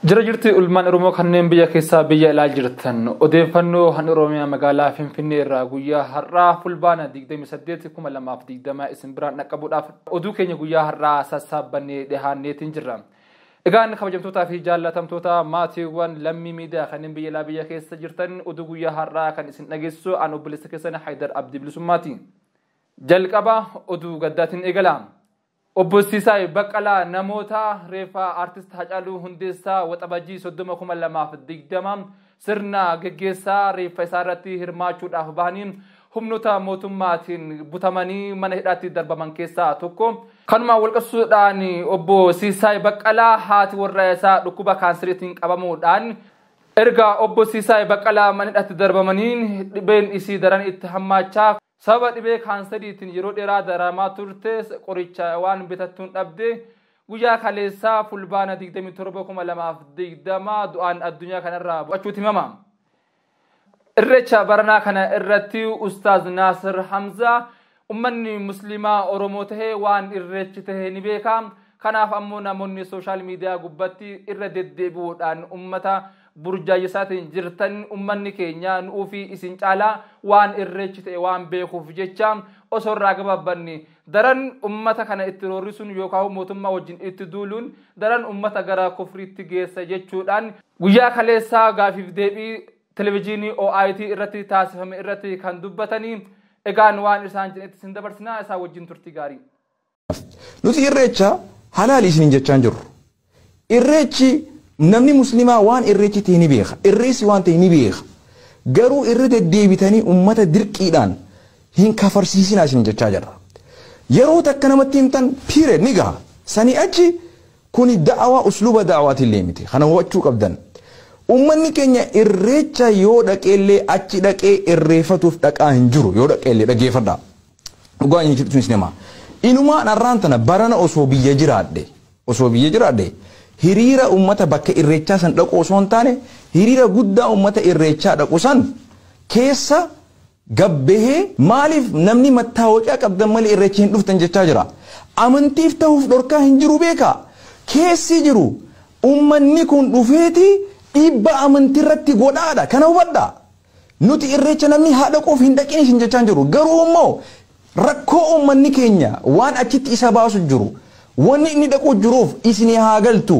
Jirti ulmaan Oromoo kanneen biyya keessaa biyya ilaa jirtan odeeffannoo han Oromiyaa magaalaa Finfinnee irraa guyyaa har'aa fulbaana 28/2020 isin biraan dhaqqabuudhaaf oduu keenya guyyaa har'aa sassaabannee dhihaanneetiin jirra. Egaan kabajamtootaa fi jaallatamtoota maatiiwwan Lammii Miidiyaa kanneen biyya ilaa biyya keessa jirtan oduu guyyaa har'aa kan isin dhageessu an obboleessa keessan Haydar Abdii Bilisummaati. Jalqaba oduu gaddaatiin eegala. Obboleettii Baqqalaa namoota reefa artist Hacaaluu Hundeessaa waxabajii 30/2020 sirna geggeessaa reefa isaa irratti hirmaachuudhaaf bahaniin humnoota mootummaatiin butamanii mana hidhaatti darbaman keessaa tokko. Kanuma walqabsuudhaan obboleettii Baqqalaa haati warra isaa dhukkuba kaanseriitiin qabamuudhaan erga obboleettii Baqqalaa mana hidhaatti darbamaniin dhibeen isii daran itti hammaachaa sababa dhibee kaanseriitiin yeroo dheeraa daramaa turte qoricha waan bitattuun dhabde guyyaa kaleessaa fulbaana 27/2020 du'aan addunyaa kanarraa bu'achuuti himama. Irreecha baranaa kana irratti Ustaaz Naasir Hamzaa ummanni muslimaa Oromoo tahee waan irreechi tahee ni beeka. Kanaaf ammoo namoonni sooshaal miidiyaa gubbatti irra deddeebi'uudhaan ummata burjaajessaatiin jirtan ummanni keenya nu'uu fi isin caalaa waan irreechi ta'e waan beekuuf jecha osoo irraa gabaabanni daran ummata kana itti roorrisuun yookaan mootummaa wajjin itti duuluun daran ummata gara kufriitti geessa jechuudhaan guyyaa kaleessaa gaafiif deebii televezyiinii OIT irratti taasifame irratti kan dubbatanii egaan waan isaan jedhetti sin dabarsinaa isaa wajjin turtii gaarii. Nuti irreecha halaali isin jechaan jirru. Irreechi namni muslimaa waan irreechi ta'e ni beeka. Irreessi waan ta'e ni beeka. Garuu irra deddeebitanii ummata dirqiidhaan hin kafarsiisinaa isin jechaa jirra. Yeroo takka namatti himtan piire ni gaha. Sanii achi kuni da'awaa usluuba da'awaatiin leemite. Kana hubachuu qabdan. Ummanni keenya irreecha yoo dhaqeellee achi dhaqee irreeffatuuf dhaqaa hin jiru. Yoo dhaqeellee dhageeffadha. Dhugaa inni jirtu sinema. Inumaan arraan tana barana osoo biyya jiraadhe hiriira ummata bakka irreechaa san dhaqu osoo hin taane hiriira guddaa ummata irreechaa dhaqu san keessa gabbahee maaliif namni mattaawaqaa qabdan malee irreechi hin dhuftan jechaa jira. Amantiif ta'uuf dhorkaa hin jiru beeka. Keessi jiru ummanni kun dhufeeti dhiibba amantiirratti godhaadha. Kana hubadha. Nuti irreecha namni haa dhaquuf hin dhaqin isin jechaa jiru. Garuu immoo rakkoo ummanni keenya waan achitti isa baasu jiru. Wanni inni dhaquu jiruuf isin haa galtu.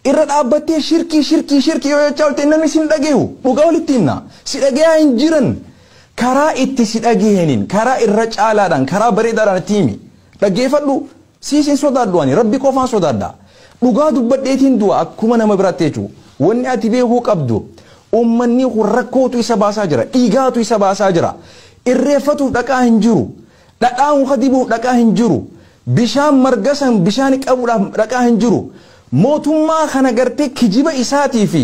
Irra dhaabbattee shirkii yoo jechaa olte namni sin dhageehu. Dhugaa walitti himna. Si dhageeyaa hin jiran. Karaa itti si dhageehanin karaa irra caalaadhaan karaa bareedaadhaan itti himi. Dhaggeeffadhu siisin sodaadhu ani rabbi qofaan sodaadha. Dhugaa dubbadheetiin du'a akkuma nama biraatti jechuudha. Wanni ati beekuu qabdu ummanni kun rakkootu isa baasaa jira. Dhiigaatu isa baasaa jira. Irreeffatuuf dhaqaa hin jiru. Dhadhaan muka dibuuf dhaqaa hin jiru. Bishaan margasan bishaan qabuudhaaf dhaqaa hin jiru. Mootummaa kana gartee kijiba isaatii fi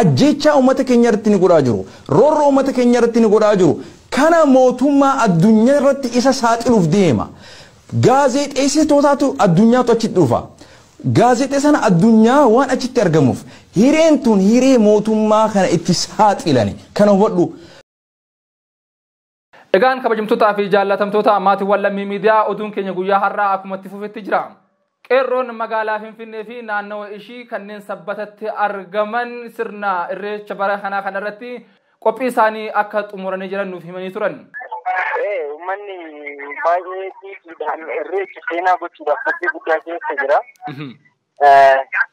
ajjechaa uummata keenya irratti ni godhaa jiru. Roorroo uummata keenya irratti ni godhaa jiru. Kana mootummaa addunyaa irratti isa saaxiluuf deema. Gaazexeessitootaatu addunyaatu achitti dhufa. Gaazexeessana addunyaa waan achitti argamuuf hireen tun hiree mootummaa kana itti saaxilani. Kana hubadhu. Egaan kabajamtootaa fi jaallatamtoota maatiiwwan Lammii Miidiyaa oduun keenya guyyaa har'aa akkuma itti fufetti jira. Qeerroon magaalaa Finfinnee fi naannoo ishii kanneen sabbatatti argaman sirna irreecha bara kanaa kanarratti qophii isaanii akka xumuranii jiran nuuf himanii turan. Uummanni baay'ee xiiqiidhaan irreecha seenaa gochuudhaaf qophii guddaa keessa jira.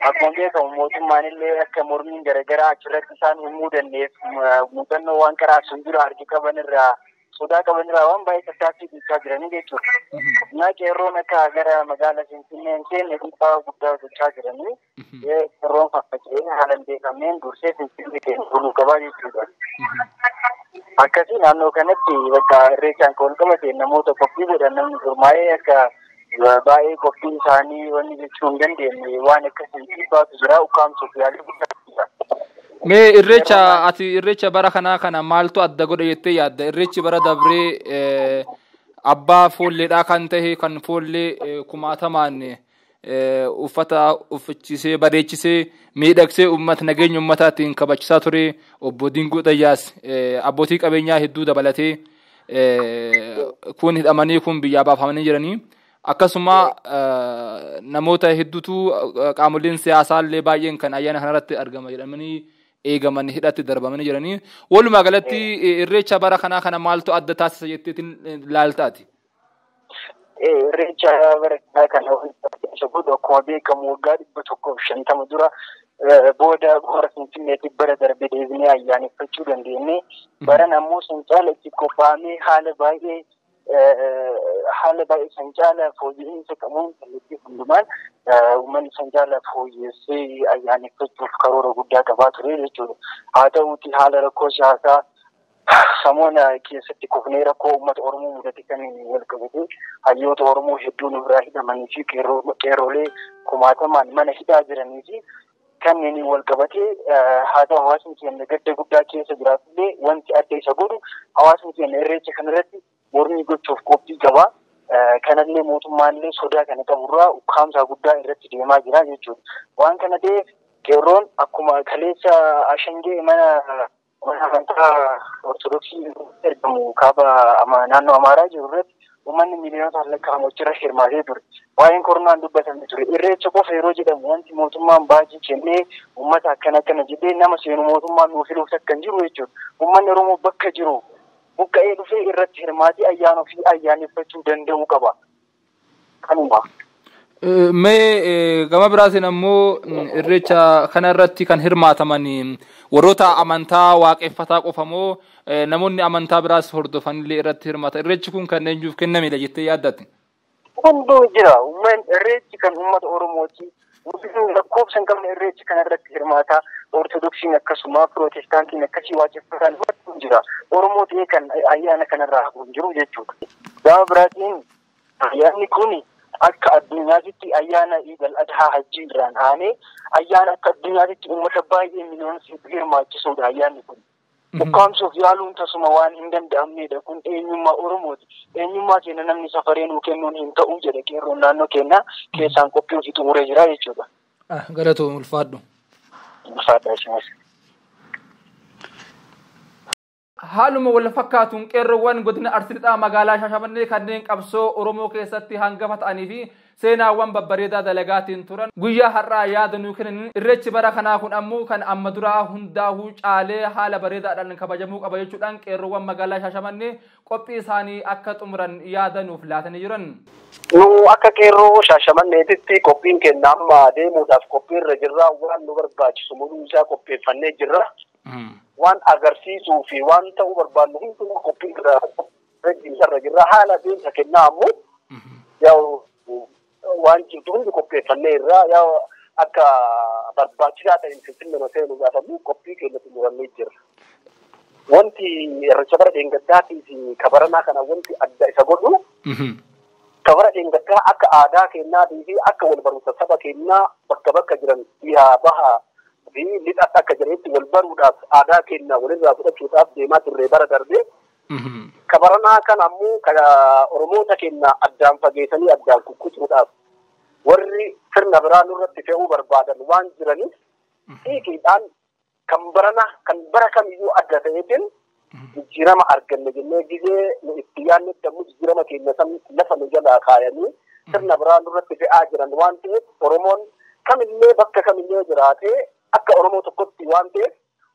Akkuma beekamu mootummaan illee akka mormiin garaagaraa achirratti isaan uumuu dandeef muuxannoo waan karaa sun dura argi qaban irraa sodaa qaban irraa waan baay'ee tattaafii gochaa jiranii jechuudha. Naa qeerroon akka gara magaalaa Finfinnee seenne dhiibbaa guddaa gochaa jiranii qeerroon faffaca'ee haalan beekamneen dursee Finfinnee buluu qabaa jechuudha. Akkasii naannoo kanatti bakka irreechaan wal qabate namoota qophii godhan namni gurmaa'ee akka baay'ee qophii isaanii wanni jechuu hin dandeenye waan akkasii dhiibbaatu jira ukkaamsuuf yaalii guddaa. Mee irreecha bara kanaa kana maaltu adda godha jettee yaadda? Irreechi bara dabree abbaa foolleedhaa kan ta'e kan foollee kumaatamaan uffata uffachisee bareechisee miidhagsee uummata nageenya uummataatiin kabachiisaa ture obbo Dinguu Xayyaas abbootii qabeenyaa hedduu dabalatee kun hidhamanii kun biyyaa baafamanii jiranii akkasuma namoota hedduutu qaamoleen siyaasaa illee baay'een kan ayyaana kanarratti argama jedhamanii eegaman hidhatti darbamanii jiranii walumaa galatti irreecha bara kanaa kana maaltu adda taasisa jetteetiin laaltaati. Irreecha bara kanaa kana isa godhu akkuma beekamu waggaa 150 dura booda hora Finfinneetti bara darbe deebinee ayyaaneffachuu dandeenye bara nammoo sancaala itti qophaa'amee haala baay'ee sancaala fooyya'insa qabuun kallattii hundumaan uummanni sancaala fooyyessee ayyaaneffachuuf karoora guddaa qabaa ture jechuudha. Haa ta'uuti haala rakkoo siyaasaa samoona keessatti kufnee rakkoo uummata Oromoo mudate kan wal qabate hayyoota Oromoo hedduun irraa hidhamanii fi qeerroolee kumaatamaan mana hidhaa jiranii fi kanneen wal qabatee haa ta'u hawaasni keenya gadda guddaa keessa jiraatullee wanti adda isa godhu hawaasni keenya irreecha kanarratti mormii gochuuf qophii qaba. Kanallee mootummaallee sodaa kana qaburraa ukkaamsaa guddaa irratti deemaa jira jechuudha. Waan kana ta'eef qeerroon akkuma kaleessa ashangee mana amantaa ortodoksii ergamu kaaba naannoo Amaaraa jiru irratti uummanni miliyoonota lakkaa'amu achirra hirmaatee ture. Waa'een koronaan dubbatamee ture. Irreecha qofa yeroo jedhamu wanti mootummaan baajii kennee uummata akkana jedhee nama seenu mootummaan nuuf filuuf akka hin jiru jechuudha. Uummanni Oromoo bakka jiru buqqa'ee dhufee irratti hirmaatee ayyaana ofii ayyaaneffachuu danda'uu qaba. Kanuma. Mee gama biraatiin ammoo irreecha kanarratti kan hirmaataman warroota amantaa waaqeffataa qofa moo namoonni amantaa biraas hordofanillee irratti hirmaata. Irreechi kun kan eenyuuf kennamedha jettee yaaddatte? Hunduu jira. Irreechi kan uummata Oromooti. Lakkoofsa hin qabne irreechi kanarratti hirmaata. Ortodoksiin akkasuma Pirootestaantiin akkasii waaqeffataan hedduun jira. Oromoo ta'ee kan ayyaana kanarraa hafuun jiru jechuudha. Gama biraatiin ayyaanni kun akka addunyaatti ayyaana Iidal Adhaa Hajjii irraan aanee ayyaana akka addunyaatti uummata baay'ee miliyoonatti hirmaachisuudha ayyaanni kun. Ukkaamsuuf yaaluun tasuma waan hin danda'amnedha kun eenyummaa Oromooti. Eenyummaa keenya namni safaree nuu kennuun hin ta'u jedha qeerroon naannoo keenyaa keessaan qophii hojii xumuree jira jechuudha. Galatoomaa ulfaadhu. Ulfaadha isinis. Haaluma wal fakkaatuun qeerroowwan godina Arsiidhaa magaalaa Shaashamannee kanneen qabsoo Oromoo keessatti hangafa ta'anii fi seenaawwan babbareedaa dalagaatiin turan guyyaa har'aa yaada nuu kennan irreechi bara kanaa kun ammoo kan amma duraa hundaa'uu caalee haala bareedaadhaan kabajamuu qaba jechuudhaan qeerroowwan magaalaa Shaashamannee qophii isaanii akka xumuran yaada nuuf laatanii jiran. Nu akka qeerroo Shaashamanneetitti qophiin keenya amma deemuudhaaf qophiirra jirra waan nu barbaachisu mul'uu isaa qopheeffannee jirra. Waan agarsiisuu fi waan ta'uu barbaannu hunduma qophiirra jirra haala deemsa kennaa ammoo waan jirtu hundi qopheeffannee irraa akka barbaachisaa ta'een Finfinnee seenuudhaaf ammoo qophii keenya xumurannee jirra. Wanti irreecha bara dheengaddaatii fi kabaranaa kana wanti adda isa godhu kabara dheengaddaa akka aadaa keenyaatii fi akka wal barumsa saba keenyaa bakka jiran dhiyaa bahaa fi lixa akka jiranitti wal baruudhaaf aadaa keenya walirraa fudhachuudhaaf deemaa turre bara darbee. Kabaranaa kan ammoo Oromoota keenya addaan fageessanii addaan kukkutuudhaaf warri sirna biraa nurratti fe'uu barbaadan waan jiraniif hiikiidhaan kan bara kamiyyuu adda ta'eetiin jijjiirama arganne jennee gizee nu itti yaadnetti ammoo jijjiirama keenya lafa nu jalaa kaayanii sirna biraa nurratti fe'aa jiran waan ta'eef Oromoon kamillee bakka kamillee jiraatee akka Oromoo tokkotti waan ta'eef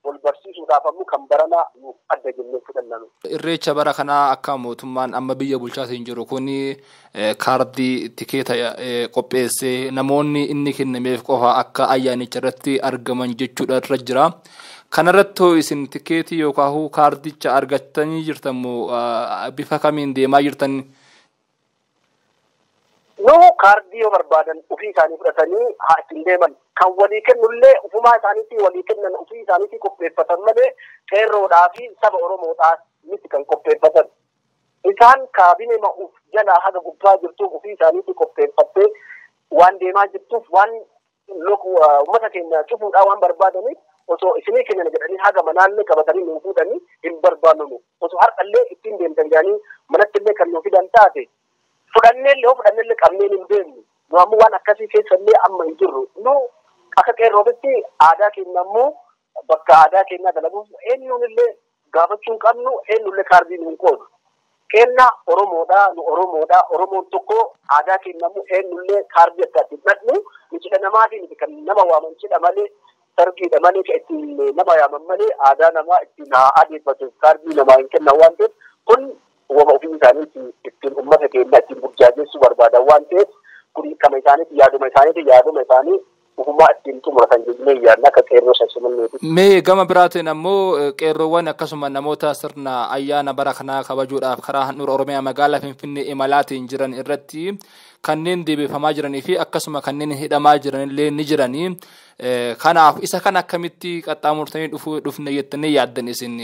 wal barsiisuudhaaf ammoo kan baranaa nuuf adda jennee fudhannu. Irreecha bara kanaa akka mootummaan amma biyya bulchaatiin jiru kun kaardii tikeeta qopheessee namoonni inni kennameef qofa akka ayyaanicha irratti argaman jechuudha irra jira. Kanarratti isin tikeetii yookaan kaardicha argattanii jirtan moo bifa kamiin deemaa jirtan? No kaardii yoo barbaadan ofii isaanii fudhatanii haa ittiin deeman. Kan walii kennullee ufumaa isaaniitii walii kennan ofii isaaniitii qopheeffatan malee qeerroodhaa fi saba Oromoodhaa miti kan qopheeffatan. Isaan kaabinee ma'uuf jalaa haga gubbaa jirtuuf ofii isaaniitii qopheeffattee waan deemaa jirtuuf waan uummata keenya cufuudhaa waan barbaadaniif osoo isinii kennan jedhanii haga manaallee qabatanii nu fuudhanii hin barbaannu. Osoo har'allee ittiin deemtan jedhanii manattillee kan nu fidan taate fudhannellee qabneen hin beeknu. Nu ammoo waan akkasii keessallee amma hin jirru. Nu akka qeerrootti aadaa keenya ammoo bakka aadaa keenya dalaguuf eenyuun illee gaafachuu hin qabnu eenyullee kaardii hin qoodu. kenna Oromoodha Oromoon tokko aadaa kennamu eenyullee kaardii akkatti hidhadhu micidha namaatiin kan nama waaman cidha malee sargiidha malee ka ittiin nama yaaman malee aadaa namaa ittiin haa adeeffatu kaardii namaa hin kennan waan ta'eef kun uumama ofii isaaniitti ittiin uummata keenya ittiin burjaajeessuu barbaadan waan ta'eef kun kama isaaniitti yaaduma isaanii ufumaa ittiin xumuratan jennee yaadna akka qeerroo shashimanneeti. Mee gama biraatiin ammoo qeerroowwan akkasuma namoota sirna ayyaana bara kanaa kabajuudhaaf karaa handhuura Oromiyaa magaalaa Finfinnee imalaatiin jiran irratti kanneen deebifamaa jiranii fi akkasuma kanneen hidhamaa jiranillee ni jiranii. Kanaaf isa kan akkamitti qaxxaamurtanii dhufne jettanii yaaddan isin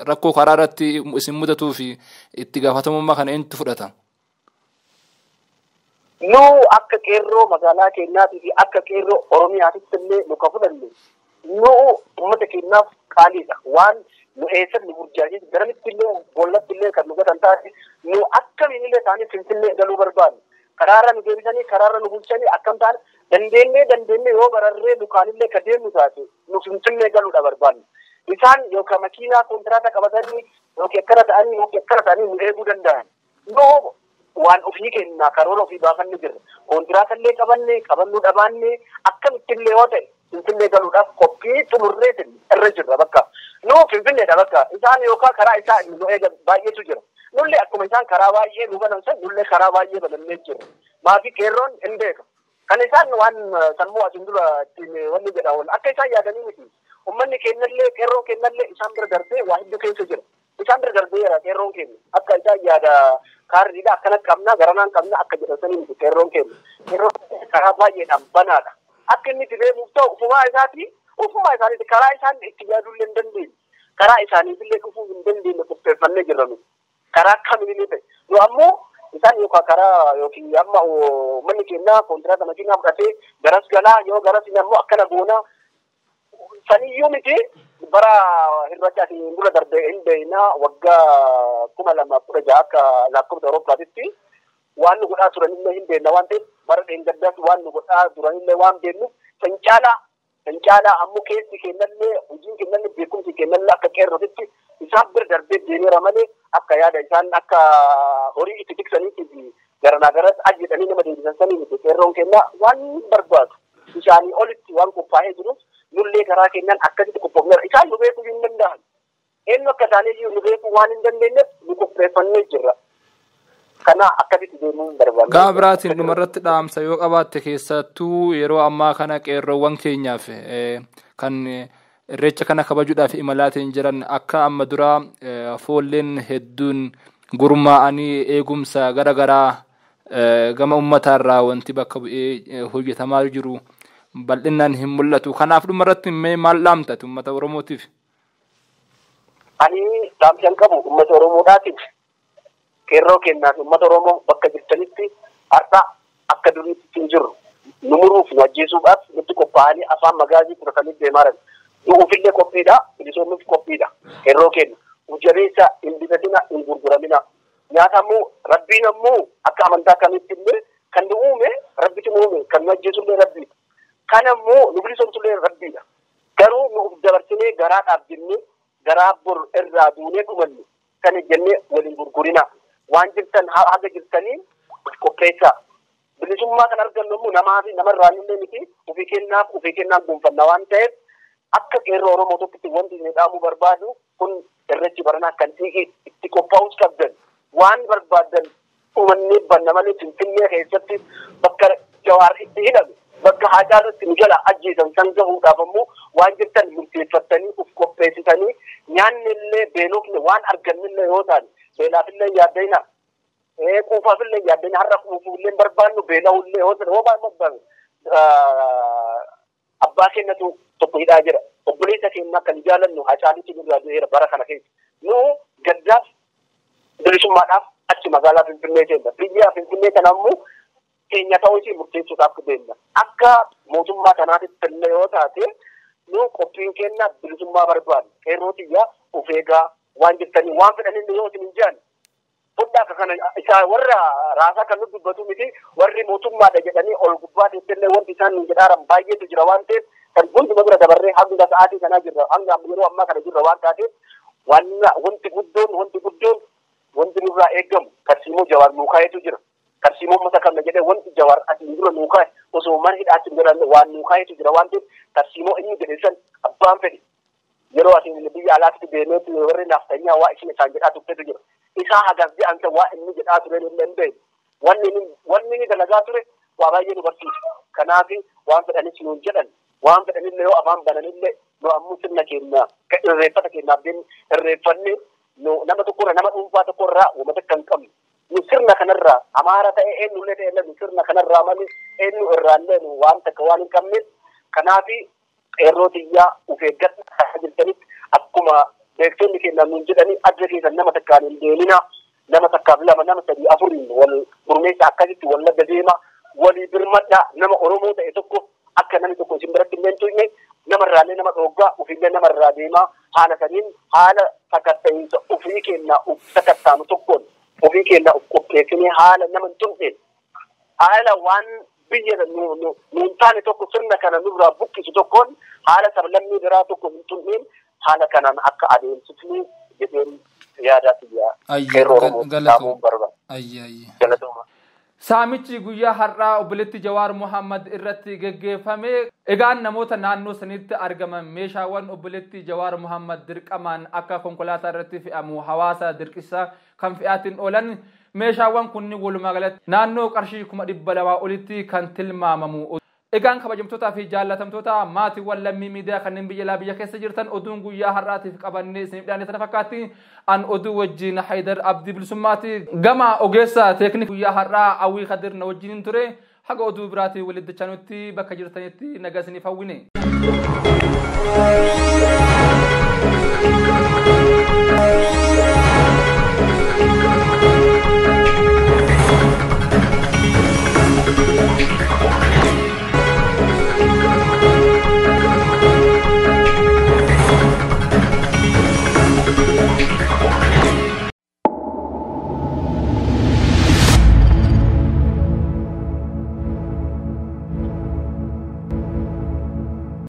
rakkoo karaa irratti isin mudatuu fi itti gaafatamummaa kana eenyutu fudhata? Nu akka qeerroo magaalaa keenyaatii fi akka qeerroo Oromiyaatitti illee nu ka fudhanne nu uummata keenyaaf qaaliidha waan nu eessan nu burjaajeessu garamitti illee bollatti illee kan nu gatan taate nu akkamiin illee isaanii Finfinnee galuu barbaanne karaarra nu deebisanii karaarra nu bulchanii akkam taane dandeenyee yoo bararree dukaanillee ka deemnu taate nu Finfinnee galuudha barbaanne isaan yookaan makiinaa kontiraata qabatanii yookiin akkana ta'anii nu eeguu danda'an nu waan ofii kenna karoora ofii baafanne jirra kontiraata qabannuu dhabaanne akkamittillee yoo ta'e Finfinnee galuudhaaf qophii xumurreetiin irra jirra bakka nu Finfinneedha bakka isaan yookaan karaa isaa nu eegan baay'eetu jira nullee akkuma isaan karaa baay'ee nu banamsan nullee karaa baay'ee banannee jirra maafi qeerroon hin beeka kan isaan waan sammuu asin dura ittiin wanni jedhaman akka isaan yaadanii miti ummanni keenyallee qeerroon keenyallee isaan bira darbee waa hedduu keessa jira isaan bira darbeera qeerroon keenya akka isaan yaada kaardiidha akkana qabna garanaan qabna akka jedhasanii miti qeerroon keenya karaa baay'eedhaan banaadha akka inni itti deemuuf ta'u ufumaa isaaniiti karaa isaan itti yaadullee hin dandeenye karaa isaaniifillee dhufuu hin dandeenye qopheeffannee jirra nuti karaa kamiinillee ta'e nu ammoo isaan yookaan karaa yookiin amma manni keenya kontiraata makiinaa fudhatee garas galaa yoo garas ammoo akkana goonaa saniyyuu miti bara hirrachaatiin dura darbee hin beeknaa waggaa 2016 akka lakkoofsa Awurooppaatitti waan nu godhaa turanillee hin beekna waan ta'eef bara dheengaddaatti waan nu godhaa turanillee waan beeknuuf san caalaa ammoo keessi kennallee hojiin kennallee beekumsi kennallee akka qeerrootitti isaan bira darbee deemeera malee akka yaada isaan akka horii itti tiksaniitii fi garanaa garas ajjeedhanii nama deebisan sanii miti qeerroon keenya waan barbaadu isaanii olitti waan qophaa'ee jiruuf nullee karaa keenyaan akkasitti qophoofneera isaan nu beekuu hin danda'an eenyu akka isaanii nu beekuu waan hin dandeenyeef nu qopheeffannee jirra kana akkasitti deemuu hin barbaanne. Gama biraatiin dhumarratti dhaamsa yoo qabaatte keessattuu yeroo ammaa kana qeerroowwan keenyaaf kan irreecha kana kabajuudhaaf imalaatiin jiran akka amma duraa foolleen hedduun gurmaa'anii eegumsa garaagaraa gama ummataarraa wanti bakka bu'ee hojjetamaa jiru bal'inaan hin mul'atu. Kanaaf dhumarratti maal dhaamta uummata Oromootiif? Ani dhaamsa qabu uummata Oromoodhaatiif qeerroo keenyaaf uummata Oromoo bakka jirtanitti har'a akka duriitti hin jirru nu muruuf nu ajjeesuudhaaf nutti qophaa'anii afaan magaazii fudhatanii deemaa jiran. Nuufillee qophiidha, bilisoomuuf qophiidha. Qeerroo keenya jabeessa hin bitatina hin gurguramina. Nyaatamuu rabbiin ammoo akka amantaa kamitti illee kan nu uume rabbitu nu uume kan nu ajjeesullee rabbiidha. Kan ammoo nu bilisoomsullee rabbiidha. Garuu nu dabarsinee garaadhaaf jennee garaa bor irraa duunee dhumanne kan jennee waliin gurgurina. Waan jirtan haga jirtanii qopheessaa. Bilisummaa kan argannu ammoo namarraa illee miti ofii keenyaaf gonfanna waan ta'eef akka qeerroo Oromoo tokkotti wanti inni dhaamuu barbaadu kun irreechi baranaa kan itti qophaa'uus qabdan waan barbaadan uumannee banna malee Finfinnee keessatti bakka Jawaar itti hidhame bakka Haacaalutti nu jala ajjeesan san gahuudhaaf ammoo waan jirtan murteeffattanii uf qopheessitanii nyaanni illee beelofne waan argannillee yoo ta'an beelaafillee yaaddayna quufaafillee yaaddayna har'a quufuullee barbaannu beela'ullee yoo ta'an hoobaan barbaannu abbaa keenyatu tokko hidhaa jira obboleessa keenya kan jaalannu Haacaalutti nurraa du'eera bara kana keessa nu gaddaaf bilisummaadhaaf achi magaalaa Finfinnee keenya biyya Finfinnee kana ammoo keenya ta'uu ishee murteessuudhaaf deemna akka mootummaa kanaatitti illee yoo taate nu qophiin keenya bilisummaa barbaadu qeerroo xiyyaa of eegaa waan jirtanii waan fedhanillee yoo isin hin jaan fudhaa akka kana isaa warra raasaa kan nu dubbatu miti warri mootummaadha jedhanii ol gubbaa teessillee wanti isaan hin jedhaaran baay'eetu jira waan ta'eef kan hunduma bira dabarree hanga sa'aatii kanaa jirra hanga yeroo ammaa kana jirra waan taateef wanti guddoon wanti nurraa eegamu tarsiimoo Jawaar nuukaayetu jira. Tarsiimoo mata kana jedhee wanti Jawaar asiin dura nuukaaye osoo mana hidhaatti hin jedhamne waan nuukaayetu jira waan ta'eef tarsiimoo inni jedhe san abbaan fedhe. Yeroo asiin biyya alaatti deemeetu warri naaftanyaa waa isin isaan jedhaa turtetu jira. Isaa hagas jedhanta waa inni jedhaa ture illee hin beeku. Wanni inni dalagaa ture waa baay'ee nu barsiisa. Kanaaf waan fedhanis nuun jedhan waan fedhanillee yoo afaan bananillee nu ammoo sirna keenya irreeffata keenyaaf irreeffanne nama tokkorra nama dhuunfaa tokkorraa uummata kan qabnu. Nu sirna kanarraa amaara ta'e eenyullee ta'e nu sirna kanarraa malee eenyu irraallee nu waan takka waan hin qabneef kanaaf qeerroo xiyyaa of eeggadhaa jirtanitti akkuma beektonni keenya nuun jedhanii adda keessan nama takkaan hin deemina nama takkaaf lama nama sadii afuriin wal gurmeessa akkasitti wal ladda deema walii birmadhaa nama Oromoo ta'e tokko akka namni tokko isin biratti illee hin tuyne namarraallee nama dhoggaa ofillee namarraa deemaa haala saniin haala sakatta'iinsa ofii keenyaa of sakattaanu tokkoon ofii keenyaa of qopheessinee haala nama hin tuqne haala waan biyya nuun taane tokko sirna kana nurraa buqqisu tokkoon haala sablammii biraa tokko hin tuqneen haala kanaan akka adeemsifnu jedheen yaadaati qeerroo Oromoo dhaabuun barbaada. Galatoomaa. Saamichi guyyaa har'aa obboleettii Jawaar Muhammad irratti geggeeffame egaan namoota naannoo sanitti argaman meeshaawwan obboleettii Jawaar Muhammad dirqamaan akka konkolaataa irratti fe'amu hawaasa dirqisa kan fe'aatiin oolan meeshaawwan kunniin walumaa galatti naannoo qarshii 200 olitti kan tilmaamamu. Egaan kabajamtootaa fi jaallatamtoota maatiiwwan Lammii Miidiyaa kanneen biyya keessa jirtan oduun guyyaa har'aatiif qabannee isiniif dhiyaanne sana fakkaatti an oduu wajjin Haydar Abdii Bilisummaati gama ogeessa teeknik guyyaa har'aa Awwii Kadir na wajjin ture haga oduu biraatii walitti dachanutti bakka jirtanitti nagaa isiniif hawwine.